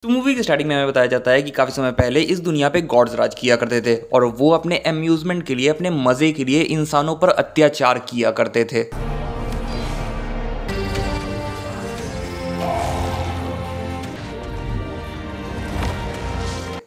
तो मूवी की स्टार्टिंग में हमें बताया जाता है कि काफी समय पहले इस दुनिया पे गॉड्स राज किया करते थे और वो अपने अम्यूजमेंट के लिए, अपने मजे के लिए इंसानों पर अत्याचार किया करते थे।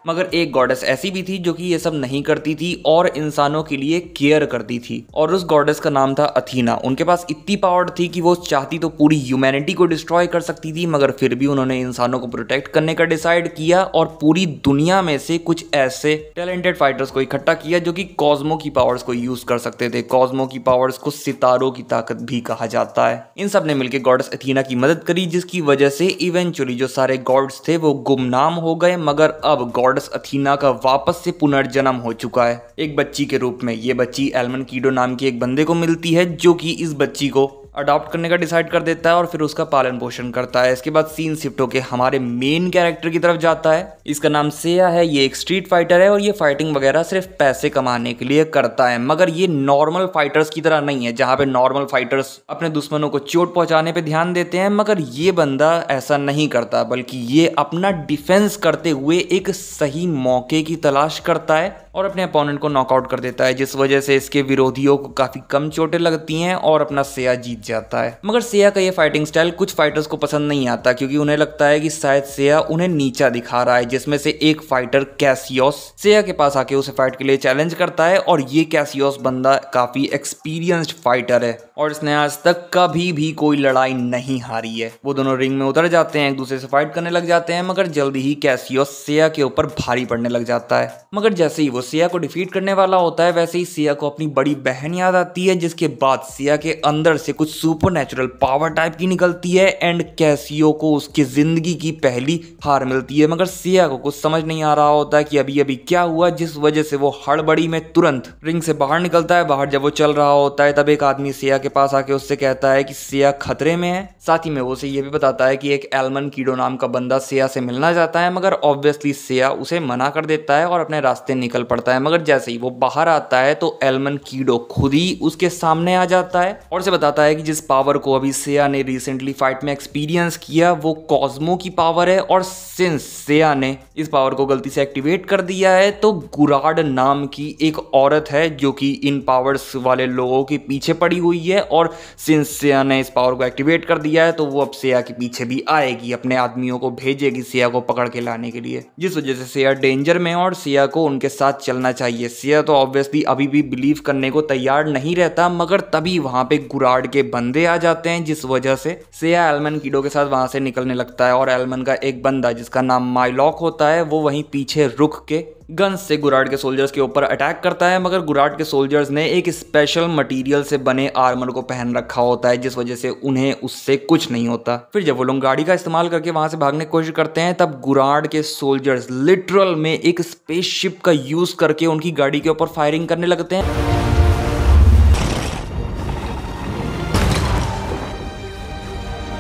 मगर एक गॉडेस ऐसी भी थी जो कि ये सब नहीं करती थी और इंसानों के लिए केयर करती थी, और उस गॉडेस का नाम था अथीना। उनके पास इतनी पावर थी कि वो चाहती तो पूरी ह्यूमैनिटी को डिस्ट्रॉय कर सकती थी, मगर फिर भी उन्होंने इंसानों को प्रोटेक्ट करने का डिसाइड किया और पूरी दुनिया में से कुछ ऐसे टैलेंटेड फाइटर्स को इकट्ठा किया जो कि कॉस्मो की पावर्स को यूज कर सकते थे। कॉस्मो की पावर्स को सितारों की ताकत भी कहा जाता है। इन सब ने मिलकर गॉडेस अथीना की मदद करी, जिसकी वजह से इवेंचुअली जो सारे गॉड्स थे वो गुमनाम हो गए, मगर अब गॉडेस अथीना का वापस से पुनर्जन्म हो चुका है एक बच्ची के रूप में। ये बच्ची एल्मन कीडो नाम के एक बंदे को मिलती है जो कि इस बच्ची को अडॉप्ट करने का डिसाइड कर देता है और फिर उसका पालन पोषण करता है। इसके बाद सीन शिफ्ट होके हमारे मेन कैरेक्टर की तरफ जाता है। इसका नाम सेया है। ये एक स्ट्रीट फाइटर है और ये फाइटिंग वगैरह सिर्फ पैसे कमाने के लिए करता है, मगर ये नॉर्मल फाइटर्स की तरह नहीं है जहां पे नॉर्मल फाइटर्स अपने दुश्मनों को चोट पहुंचाने पे ध्यान देते हैं, मगर ये बंदा ऐसा नहीं करता, बल्कि ये अपना डिफेंस करते हुए एक सही मौके की तलाश करता है और अपने अपोनेंट को नॉकआउट कर देता है, जिस वजह से इसके विरोधियों को काफी कम चोटें लगती हैं और अपना सेया जीत जाता है। मगर सेया का ये फाइटिंग स्टाइल कुछ फाइटर्स को पसंद नहीं आता, क्योंकि उन्हें लगता है कि शायद सेया उन्हें नीचा दिखा रहा है। जिसमें से एक फाइटर कैसियोस सेया के पास आके उसे फाइट के लिए चैलेंज करता है, और ये कैसियोस बंदा काफी एक्सपीरियंस्ड फाइटर है और इसने आज तक कभी भी कोई लड़ाई नहीं हारी है। वो दोनों रिंग में उतर जाते हैं, एक दूसरे से फाइट करने लग जाते हैं, मगर जल्दी ही कैसियोस सेया के ऊपर भारी पड़ने लग जाता है। मगर जैसे ही वो सेया को डिफीट करने वाला होता है, वैसे ही सेया को अपनी बड़ी बहन याद आती है, जिसके बाद सेया के अंदर से कुछ सुपरनैचुरल पावर टाइप की निकलती है एंड कैसियो को उसकी जिंदगी की पहली हार मिलती है। मगर सेया को कुछ समझ नहीं आ रहा होता है कि अभी अभी क्या हुआ, जिस वजह से वो हड़बड़ी में तुरंत रिंग से बाहर निकलता है। बाहर जब वो चल रहा होता है, तब एक आदमी सेया के पास आके उससे कहता है कि सेया खतरे में है। साथ ही में वो उसे ये भी बताता है कि एक एल्मन कीडो नाम का बंदा सेया से मिलना चाहता है, मगर ऑब्वियसली सेया उसे मना कर देता है और अपने रास्ते निकल पड़ता है। मगर जैसे ही वो बाहर आता है तो एल्मन कीडो खुद ही उसके सामने आ जाता है और उसे बताता है कि जिस पावर को अभी सेया ने रिसेंटली फाइट में एक्सपीरियंस किया वो कॉस्मो की पावर है, और सिंस सेया ने इस पावर को गलती से एक्टिवेट कर दिया है तो गुराड नाम की एक औरत है जो कि इन पावर्स वाले लोगों के पीछे पड़ी हुई है, और सिंस सेया ने इस पावर को एक्टिवेट कर दिया है तो वो अब सेया के पीछे भी आएगी, अपने आदमियों को भेजेगी सेया को पकड़ के लाने के लिए, जिस वजह से सेया डेंजर में और सेया को उनके साथ चलना चाहिए। सेया तो ऑब्वियसली अभी भी बिलीव करने को तैयार नहीं रहता, मगर तभी वहां पे गुराड के बंदे आ जाते हैं, जिस वजह से सेया एल्मन कीडो के साथ वहां से निकलने लगता है। और एल्मन का एक बंदा जिसका नाम माइलॉक होता है वो वहीं पीछे रुक के गन्स से गुराड के सोल्जर्स के ऊपर अटैक करता है, मगर गुराड के सोल्जर्स ने एक स्पेशल मटेरियल से बने आर्मर को पहन रखा होता है, जिस वजह से उन्हें उससे कुछ नहीं होता। फिर जब वो लोग गाड़ी का इस्तेमाल करके वहां से भागने की कोशिश करते हैं, तब गुराड के सोल्जर्स लिटरल में एक स्पेसशिप का यूज करके उनकी गाड़ी के ऊपर फायरिंग करने लगते हैं।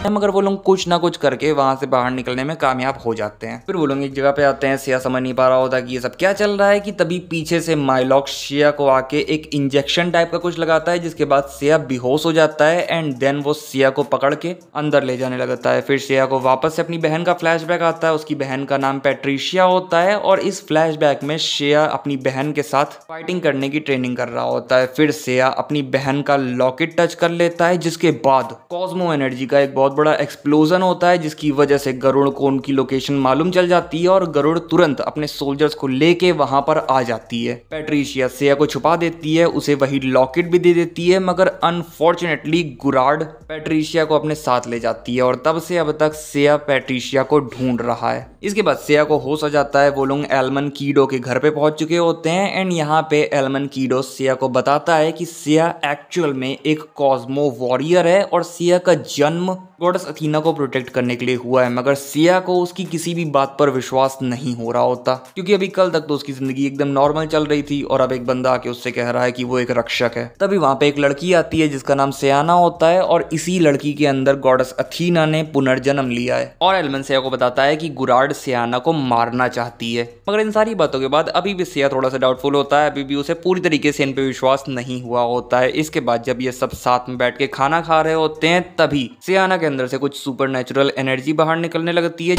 मगर वो लोग कुछ ना कुछ करके वहां से बाहर निकलने में कामयाब हो जाते हैं। फिर वो लोग एक जगह पे आते हैं, सेया समझ नहीं पा रहा होता कि ये सब क्या चल रहा है, कि तभी पीछे से माइलॉक सेया को आके एक इंजेक्शन टाइप का कुछ लगाता है, जिसके बाद सेया बेहोश हो जाता है एंड देन वो सेया को पकड़ के अंदर ले जाने लगता है। फिर सेया को वापस से अपनी बहन का फ्लैशबैक आता है। उसकी बहन का नाम पैट्रिशिया होता है और इस फ्लैशबैक में सेया अपनी बहन के साथ फाइटिंग करने की ट्रेनिंग कर रहा होता है। फिर सेया अपनी बहन का लॉकेट टच कर लेता है, जिसके बाद कॉस्मो एनर्जी का एक बहुत बड़ा एक्सप्लोजन होता है, जिसकी वजह से गरुड़ को उनकी लोकेशन मालूम चल जाती है और गरुड़ तुरंत अपने सोल्जर्स को लेके वहां पर आ जाती है। पैट्रिशिया सेया को छुपा देती है, उसे वही लॉकेट भी दे देती है, मगर अनफॉर्चुनेटली गुराड पैट्रिशिया को अपने साथ ले जाती है और तब से अब तक सेया पैट्रिशिया को ढूंढ रहा है। इसके बाद सेया को होश आ जाता है। वो लोग एल्मन कीडो के घर पे पहुंच चुके होते हैं एंड यहाँ पे एल्मन कीडो सेया को बताता है कि सेया एक्चुअल में एक कॉस्मो वॉरियर है और सेया का जन्म गॉडेस अथीना को प्रोटेक्ट करने के लिए हुआ है, मगर सेया को उसकी किसी भी बात पर विश्वास नहीं हो रहा होता, क्योंकि अभी कल तक तो उसकी जिंदगी एकदम नॉर्मल चल रही थी और अब एक बंदा आके उससे कह रहा है कि वो एक रक्षक है। तभी वहां पे एक लड़की आती है जिसका नाम सेयाना होता है और इसी लड़की के अंदर गॉडेस अथीना ने पुनर्जन्म लिया है। और एल्मन सेया को बताता है कि गुराड सेयाना को मारना चाहती है, मगर इन सारी बातों के बाद अभी भी सेया थोड़ा सा डाउटफुल होता है, अभी भी उसे पूरी तरीके से इन पे विश्वास नहीं हुआ होता है। इसके बाद जब ये सब साथ में बैठ के खाना खा रहे होते हैं, तभी सेयाना के अंदर से कुछ सुपर नेचुरल एनर्जी बाहर निकलने लगती है।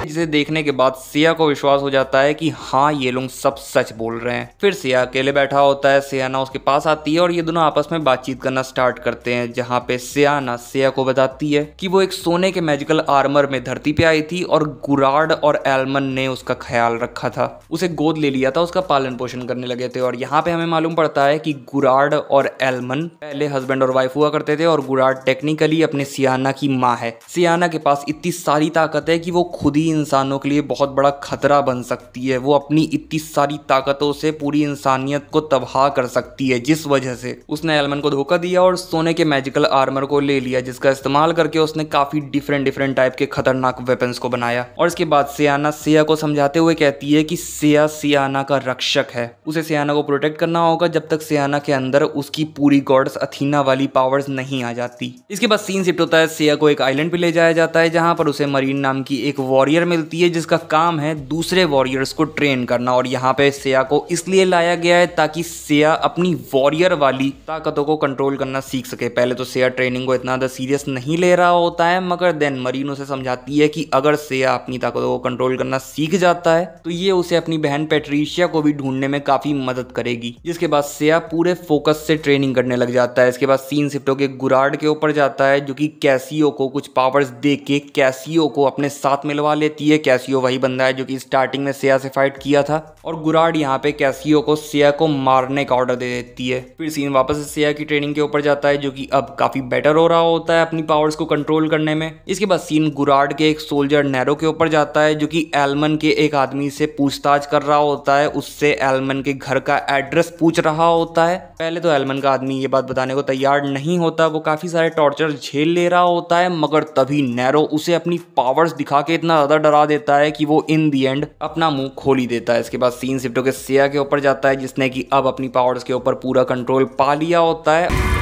जिसे देखने के बाद सिया को विश्वास हो जाता है कि हाँ ये लोग सब सच बोल रहे हैं। फिर सिया अकेले बैठा होता है, सियाना उसके पास आती है और ये दोनों आपस में बातचीत करना स्टार्ट करते हैं, जहाँ पे सियाना सिया को बताती है कि वो एक सोने के मैजिकल आर्मर में धरती पे आई थी और गुराड और एलमन ने उसका ख्याल रखा था, उसे गोद ले लिया था, उसका पालन पोषण करने लगे थे। और यहाँ पे हमें मालूम पड़ता है कि गुराड और एलमन पहले हस्बैंड और वाइफ हुआ करते थे और गुराड टेक्निकली अपने सियाना की माँ है। सियाना के पास इतनी सारी ताकत है कि वो खुद ही इंसानों के लिए बहुत बड़ा खतरा बन सकती है। वो अपनी इतनी सारी ताकतों से पूरी इंसानियत को तबाह कर सकती है, जिस वजह से उसने एलमन को धोखा दिया और सोने के मैजिकल आर्मर को ले लिया, जिसका इस्तेमाल करके उसने काफी डिफरेंट टाइप के खतरनाक वेपन्स को बनाया। और इसके बाद सियाना सिया को समझाते हुए कहती है कि सिया सियाना का रक्षक है, उसे सियाना को प्रोटेक्ट करना होगा जब तक सियाना के अंदर उसकी पूरी गॉड्स अथीना वाली पावर्स नहीं आ जाती। इसके बाद सीन शिफ्ट होता है, सिया को एक आइलैंड पे ले जाया जाता है जहां पर उसे मरीन नाम की एक वॉरियर मिलती है जिसका काम है दूसरे वॉरियर्स को ट्रेन करना। और यहाँ पे सिया को इसलिए लाया गया है ताकि सिया अपनी वॉरियर वाली ताकतों को कंट्रोल करना सीख सके। पहले तो सिया ट्रेनिंग को इतना ज़्यादा सीरियस नहीं ले रहा होता है, मगर देन मरीन उसे समझाती है कि अगर सिया अपनी ताकतों को कंट्रोल करना सीख जाता है तो ये उसे अपनी बहन पैट्रिशिया को भी ढूंढने में काफी मदद करेगी। जिसके बाद सिया पूरे फोकस से ट्रेनिंग करने लग जाता है। इसके बाद सीन शिफ्ट होकर गुराड के ऊपर जाता है जो कि कैसियो को कुछ पावर्स दे के कैसियो को अपने साथ मिलवा लेती है। कैसियो वही बंदा है जो कि स्टार्टिंग में सिया से फाइट किया था और गुराड यहाँ पे कैसियो को सिया को मारने का ऑर्डर दे देती है। फिर सीन वापस से सिया की ट्रेनिंग के ऊपर जाता है जो कि अब काफी बेटर हो रहा होता है अपनी पावर्स को कंट्रोल करने में। इसके बाद सीन गुराड के एक सोल्जर नैरो के ऊपर जाता है जो कि एलमन के एक आदमी से पूछताछ कर रहा होता है, उससे एलमन के घर का एड्रेस पूछ रहा होता है। पहले तो एलमन का आदमी ये बात बताने को तैयार नहीं होता, वो काफी सारे टॉर्चर झेल ले रहा होता है, मगर तभी नैरो उसे अपनी पावर्स दिखा के इतना ज्यादा डरा देता है कि वो इन दी एंड अपना मुंह खोल ही देता है। इसके बाद सीन शिफ्ट होकर सिया के ऊपर जाता है जिसने कि अब अपनी पावर्स के ऊपर पूरा कंट्रोल पा लिया होता है।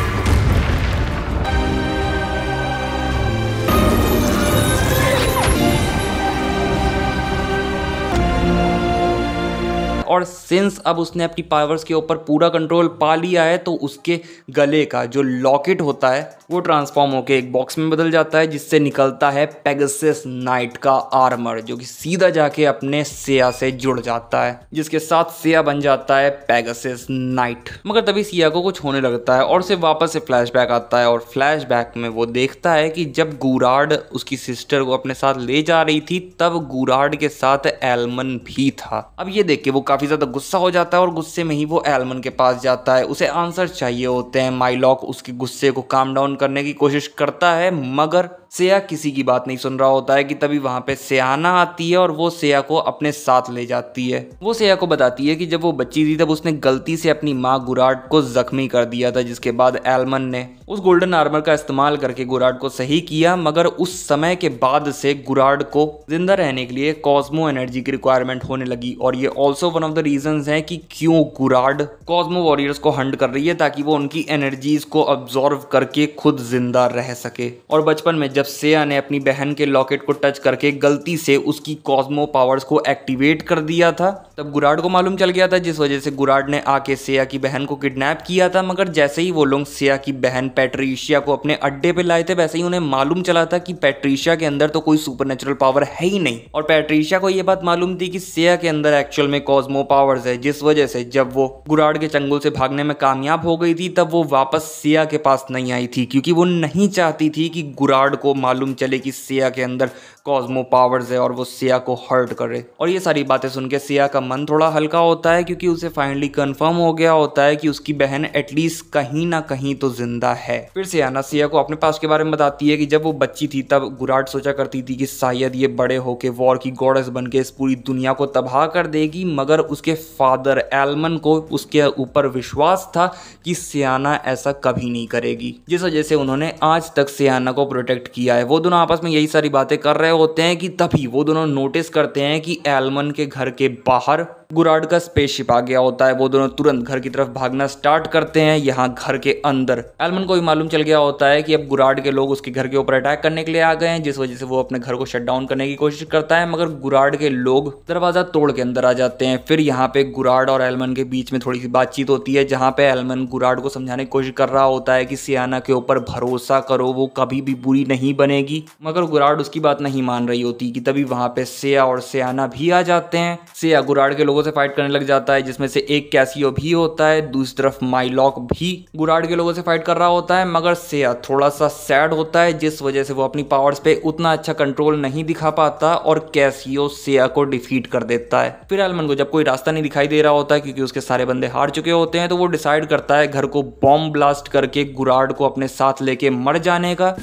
और सिंस अब उसने अपनी पावर्स के ऊपर पूरा कंट्रोल पा लिया है तो उसके गले का जो लॉकेट होता है वो ट्रांसफॉर्म होकर एक बॉक्स में बदल जाता है जिससे निकलता है पेगासस नाइट का आर्मर जो कि सीधा जाके अपने सिया से जुड़ जाता है, जिसके साथ सिया बन जाता है पेगासस नाइट। मगर तभी सिया को कुछ होने लगता है और उसे वापस से फ्लैशबैक आता है और फ्लैशबैक में वो देखता है कि जब गुराड उसकी सिस्टर को अपने साथ ले जा रही थी तब गुराड के साथ एलमन भी था। अब ये देख के वो काफी ज्यादा गुस्सा हो जाता है और गुस्से में ही वो एलमन के पास जाता है, उसे आंसर चाहिए होते हैं। माइलॉक उसके गुस्से को काम डाउन करने की कोशिश करता है मगर सिया किसी की बात नहीं सुन रहा होता है कि तभी वहां पे सियाना आती है और वो सिया को अपने साथ ले जाती है। वो सिया को बताती है कि जब वो बच्ची थी तब उसने गलती से अपनी माँ गुराड को जख्मी कर दिया था, जिसके बाद एलमन ने उस गोल्डन आर्मर का इस्तेमाल करके गुराड को सही किया। मगर उस समय के बाद से गुराड को जिंदा रहने के लिए कॉस्मो एनर्जी की रिक्वायरमेंट होने लगी और ये also one of the reasons है कि क्यों गुराड कॉस्मो वॉरियर्स को हंट कर रही है ताकि वो उनकी एनर्जीज को अब्सॉर्व करके खुद जिंदा रह सके। और बचपन में जब सिया ने अपनी बहन के लॉकेट को टच करके गलती से उसकी कॉस्मो पावर्स को एक्टिवेट कर दिया था तब गुराड को मालूम चल गया था, जिस वजह से गुराड ने आके सिया की बहन को किडनैप किया था। मगर जैसे ही वो लोग सिया की बहन पैट्रिशिया को अपने अड्डे पे लाए थे वैसे ही उन्हें मालूम चला था कि पैट्रिशिया के अंदर तो कोई सुपरनेचुरल पावर है ही नहीं और पैट्रिशिया को ये बात मालूम थी कि सिया के अंदर एक्चुअल में कॉस्मो पावर्स है, जिस वजह से जब वो गुराड के चंगुल से भागने में कामयाब हो गई थी तब वो वापस सिया के पास नहीं आई थी, क्योंकि वो नहीं चाहती थी कि गुराड को मालूम चले कि सिया के अंदर कॉस्मो पावर्स है और वो सिया को हर्ट करे। और ये सारी बातें सुन के सिया का मन थोड़ा हल्का होता है क्योंकि उसे फाइनली कंफर्म हो गया होता है कि उसकी बहन एटलीस्ट कहीं ना कहीं तो जिंदा है। फिर सियाना सिया को अपने पास्ट के बारे में बताती है कि जब वो बच्ची थी तब गुराड सोचा करती थी कि शायद ये बड़े होके वॉर की गॉडेस बन के इस पूरी दुनिया को तबाह कर देगी, मगर उसके फादर एलमन को उसके ऊपर विश्वास था कि सियाना ऐसा कभी नहीं करेगी, जिस वजह से उन्होंने आज तक सियाना को प्रोटेक्ट किया है। वो दोनों आपस में यही सारी बातें कर रहे होते हैं कि तभी वो दोनों नोटिस करते हैं कि एलमन के घर के बाहर गुराड का स्पेसशिप आ गया होता है। वो दोनों तुरंत घर की तरफ भागना स्टार्ट करते हैं। यहाँ घर के अंदर एल्मन को भी मालूम चल गया होता है कि अब गुराड के लोग उसके घर के ऊपर अटैक करने के लिए आ गए हैं, जिस वजह से वो अपने घर को शट डाउन करने की कोशिश करता है, मगर गुराड के लोग दरवाजा तोड़ के अंदर आ जाते हैं। फिर यहाँ पे गुराड और एल्मन के बीच में थोड़ी सी बातचीत होती है, जहाँ पे एल्मन गुराड को समझाने की कोशिश कर रहा होता है कि सियाना के ऊपर भरोसा करो, वो कभी भी बुरी नहीं बनेगी, मगर गुराड उसकी बात नहीं मान रही होती कि तभी वहां पे सेया और सियाना भी आ जाते हैं। सेया गुराड के लोगों से फाइट करने लग जाता है, जिसमें से एक कैसियो भी होता है, दूसरी तरफ माइलॉक भी गुराड के लोगों से फाइट कर रहा होता है, मगर सेया थोड़ा सा सैड होता है, जिस वजह से वो अपनी पावर्स पे उतना अच्छा कंट्रोल नहीं दिखा पाता और कैसियो सेया को डिफीट कर देता है। फिर एल्मन को जब कोई रास्ता नहीं दिखाई दे रहा होता है, क्योंकि उसके सारे बंदे हार चुके होते हैं, तो वो डिसाइड करता है घर को बॉम्ब ब्लास्ट करके गुराड को अपने साथ लेके मर जाने का।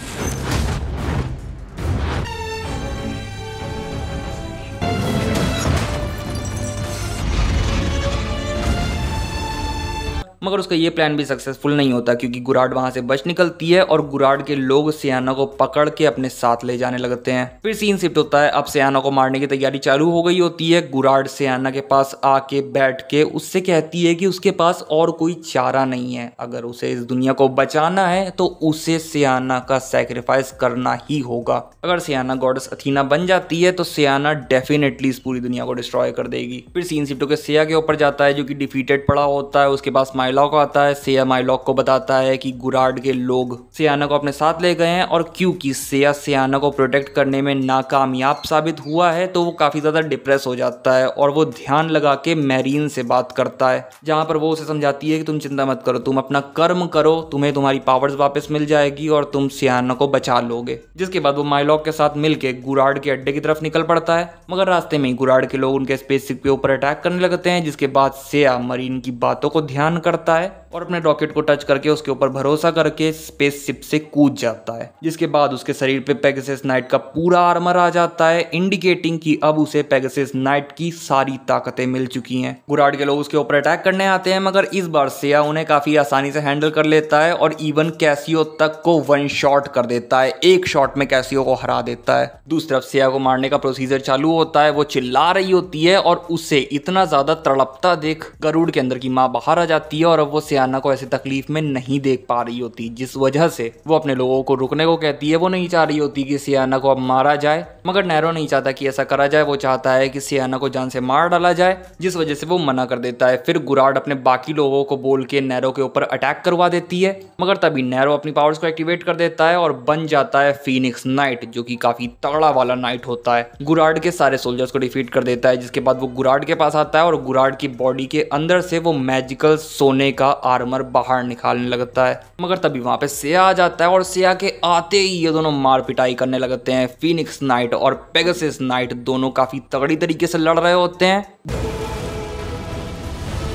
मगर उसका ये प्लान भी सक्सेसफुल नहीं होता, क्योंकि गुराड वहां से बच निकलती है और गुराड के लोग सियाना को पकड़ के अपने साथ ले जाने लगते हैं। फिर सीन शिफ्ट होता है, अब सियाना को मारने की तैयारी चालू हो गई होती है। गुराड सियाना के पास आके बैठ के उससे कहती है कि उसके पास और कोई चारा नहीं है, अगर उसे इस दुनिया को बचाना है तो उसे सियाना का सैक्रिफाइस करना ही होगा। अगर सियाना गॉडेस अथीना बन जाती है तो सियाना डेफिनेटली इस पूरी दुनिया को डिस्ट्रॉय कर देगी। फिर सीन शिफ्ट होकर सेया के ऊपर जाता है, जो कि डिफीटेड पड़ा होता है। उसके पास माइलॉक आता है। सेया माइलॉक को बताता है कि गुराड के लोग सियाना को अपने साथ ले गए हैं, और क्योंकि सेया सियाना को प्रोटेक्ट करने में नाकामयाब साबित हुआ है, तो वो काफी ज्यादा डिप्रेस हो जाता है और वो ध्यान लगा के मैरीन से बात करता है, जहां पर वो उसे समझाती है कि तुम चिंता मत करो, तुम अपना कर्म करो, तुम्हें तुम्हारी पावर्स वापस मिल जाएगी और तुम सियाना को बचा लोगे। जिसके बाद वो माइलॉक के साथ मिलके गुराड के अड्डे की तरफ निकल पड़ता है, मगर रास्ते में ही गुराड के लोग उनके स्पेसशिप के ऊपर अटैक करने लगते हैं। जिसके बाद सेया मरीन की बातों को ध्यान करता है और अपने रॉकेट को टच करके उसके ऊपर भरोसा करके स्पेसशिप से कूद जाता है। जिसके बाद उसके शरीर पे पेगासस नाइट का पूरा आर्मर आ जाता है, इंडिकेटिंग कि अब उसे पेगासस नाइट की सारी ताकतें मिल चुकी हैं। गुराड के लोग उसके ऊपर अटैक करने आते हैं, मगर इस बार सेया उन्हें काफी आसानी से हैंडल कर लेता है और इवन कैसियो तक को वन शॉट कर देता है, एक शॉट में कैसियो को हरा देता है। दूसरी तरफ सेया को मारने का प्रोसीजर चालू होता है। वो चिल्ला रही होती है और उसे इतना ज्यादा तड़पता देख गरुड़ के अंदर की माँ बाहर आ जाती है और अब वो सियाना को ऐसी तकलीफ में नहीं देख पा रही होती, जिस वजह से वो अपने लोगों को रुकने को कहती है। वो नहीं चाह रही होती कि सियाना को अब मारा जाए, मगर नैरो नहीं चाहता कि ऐसा करा जाए। वो चाहता है कि सियाना को जान से मार डाला जाए, जिस वजह से वो मना कर देता है। फिर गुराड अपने बाकी लोगों को बोल के नैरो के ऊपर अटैक करवा देती है, मगर तभी नैरो अपनी पावर्स को एक्टिवेट कर देता है और बन जाता है फीनिक्स नाइट, जो कि काफी तगड़ा वाला नाइट होता है। गुराड के सारे सोल्जर्स को डिफीट कर देता है। जिसके बाद वो गुराड के पास आता है और गुराड की बॉडी के अंदर से वो मैजिकल सोने का आर्मर बाहर निकालने लगता है, मगर तभी वहां पे सेया आ जाता है और सेया के आते ही ये दोनों मार पिटाई करने लगते हैं। फीनिक्स नाइट और पेगासस नाइट दोनों काफी तगड़ी तरीके से लड़ रहे होते हैं।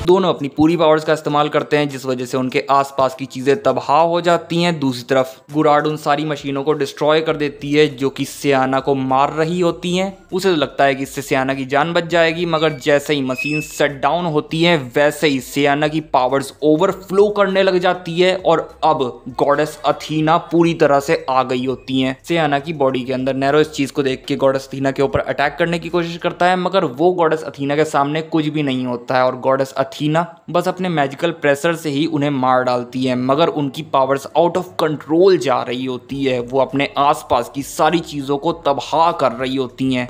दोनों अपनी पूरी पावर्स का इस्तेमाल करते हैं, जिस वजह से उनके आसपास की चीजें तबाह हो जाती हैं। दूसरी तरफ गुराड उन सारी मशीनों को डिस्ट्रॉय कर देती है जो कि सियाना को मार रही होती हैं। उसे तो लगता है कि इससे सियाना की जान बच जाएगी, मगर जैसे ही मशीन शट डाउन होती है वैसे ही सियाना की पावर्स ओवरफ्लो करने लग जाती है और अब गॉडेस अथीना पूरी तरह से आ गई होती हैं सियाना की बॉडी के अंदर। नैरो इस चीज को देख के गॉडेस अथीना के ऊपर अटैक करने की कोशिश करता है, मगर वो गॉडेस अथीना के सामने कुछ भी नहीं होता है और गॉडेस अथीना बस अपने मैजिकल प्रेशर से ही उन्हें मार डालती है। मगर उनकी पावर्स आउट ऑफ कंट्रोल जा रही होती है, वो अपने आसपास की सारी चीजों को तबाह कर रही होती हैं।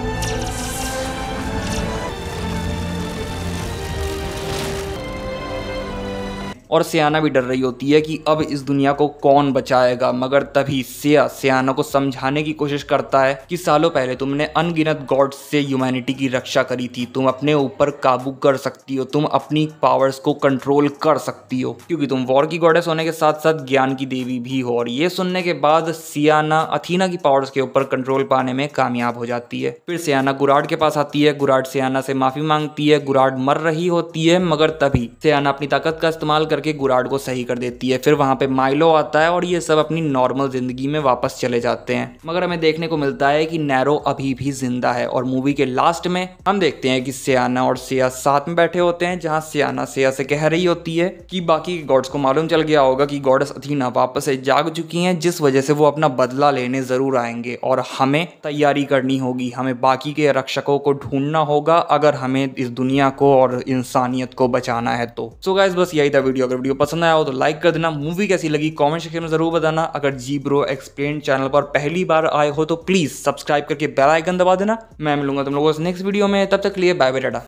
और सियाना भी डर रही होती है कि अब इस दुनिया को कौन बचाएगा, मगर तभी सियाना को समझाने की कोशिश करता है कि सालों पहले तुमने अनगिनत गॉड्स से ह्यूमैनिटी की रक्षा करी थी, तुम अपने ऊपर काबू कर सकती हो, तुम अपनी पावर्स को कंट्रोल कर सकती हो, क्योंकि तुम वॉर की गॉडेस होने के साथ साथ ज्ञान की देवी भी हो। और ये सुनने के बाद सियाना अथीना की पावर्स के ऊपर कंट्रोल पाने में कामयाब हो जाती है। फिर सियाना गुराड के पास आती है, गुराड सियाना से माफी मांगती है, गुराड मर रही होती है, मगर तभी सियाना अपनी ताकत का इस्तेमाल करके गुराड को सही कर देती है। फिर वहां पे माइलो आता है और ये सब अपनी नॉर्मल जिंदगी में वापस चले जाते हैं। मगर हमें देखने को मिलता है कि नैरो अभी भी जिंदा है और मूवी के लास्ट में हम देखते हैं कि सियाना और सिया साथ में बैठे होते हैं, जहां सियाना सिया से कह रही होती है कि बाकी के गॉड्स को मालूम चल गया होगा कि गॉडेस अथीना वापस से जाग चुकी हैं, जिस वजह से वो अपना बदला लेने जरूर आएंगे और हमें तैयारी करनी होगी, हमें बाकी के रक्षकों को ढूंढना होगा अगर हमें इस दुनिया को और इंसानियत को बचाना है तो। सो गाइस बस यही था वीडियो। अगर वीडियो पसंद आया हो तो लाइक कर देना, मूवी कैसी लगी कमेंट सेक्शन में जरूर बताना। अगर जी ब्रो एक्सप्लेन चैनल पर पहली बार आए हो तो प्लीज सब्सक्राइब करके बेल आइकन दबा देना। मैं मिलूंगा तुम लोगों से नेक्स्ट वीडियो में, तब तक के लिए बाय बाय टाटा।